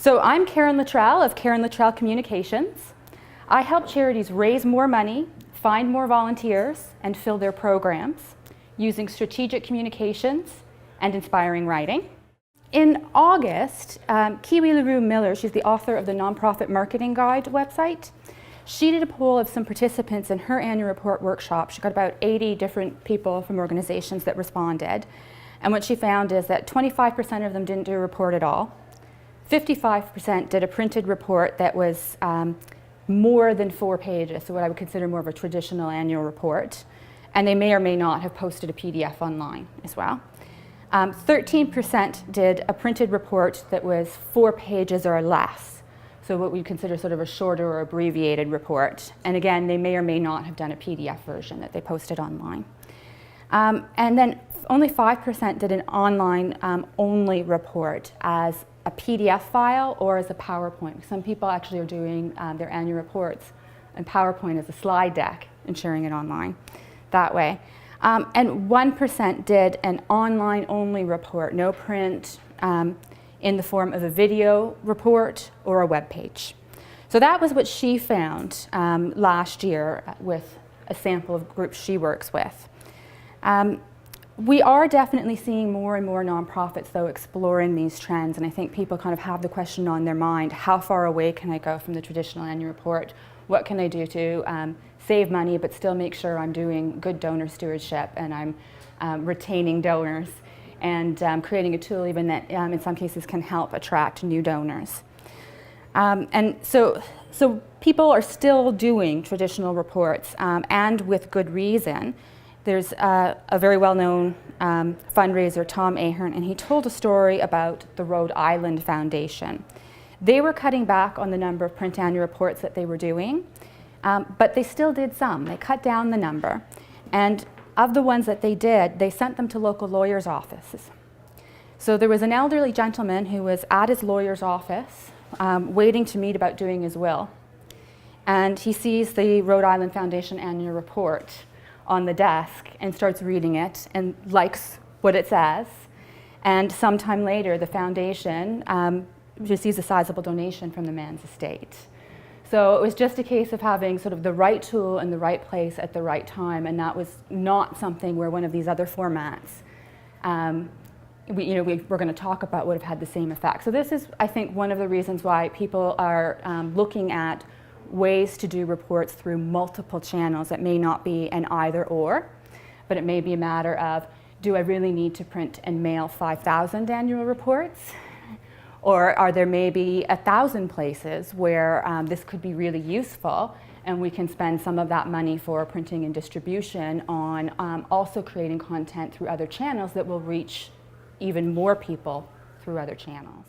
So I'm Karen Luttrell of Karen Luttrell Communications. I help charities raise more money, find more volunteers, and fill their programs using strategic communications and inspiring writing. In August, Kiwi LaRue Miller, she's the author of the Nonprofit Marketing Guide website, she did a poll of some participants in her annual report workshop. She got about 80 different people from organizations that responded. And what she found is that 25% of them didn't do a report at all. 55% did a printed report that was more than 4 pages, so what I would consider more of a traditional annual report. And they may or may not have posted a PDF online as well. 13% did a printed report that was 4 pages or less, so what we consider sort of a shorter or abbreviated report. And again, they may or may not have done a PDF version that they posted online. And then only 5% did an online only report as a PDF file or as a PowerPoint. Some people actually are doing their annual reports and PowerPoint as a slide deck and sharing it online that way. And 1% did an online only report, no print, in the form of a video report or a web page. So that was what she found last year with a sample of groups she works with. We are definitely seeing more and more nonprofits, though, exploring these trends, and I think people kind of have the question on their mind: how far away can I go from the traditional annual report? What can I do to save money but still make sure I'm doing good donor stewardship and I'm retaining donors and creating a tool even that in some cases can help attract new donors? And so people are still doing traditional reports, and with good reason. There's a very well-known fundraiser, Tom Ahern, and he told a story about the Rhode Island Foundation. They were cutting back on the number of print annual reports that they were doing, but they still did some. They cut down the number, and of the ones that they did, they sent them to local lawyers' offices. So there was an elderly gentleman who was at his lawyer's office waiting to meet about doing his will, and he sees the Rhode Island Foundation annual report on the desk and starts reading it and likes what it says. And sometime later, the foundation receives a sizable donation from the man's estate. So it was just a case of having sort of the right tool in the right place at the right time, and that was not something where one of these other formats we're going to talk about would have had the same effect. So this is, I think, one of the reasons why people are looking at ways to do reports through multiple channels. It may not be an either or, but it may be a matter of, do I really need to print and mail 5,000 annual reports? Or are there maybe 1,000 places where this could be really useful, and we can spend some of that money for printing and distribution on also creating content through other channels that will reach even more people through other channels.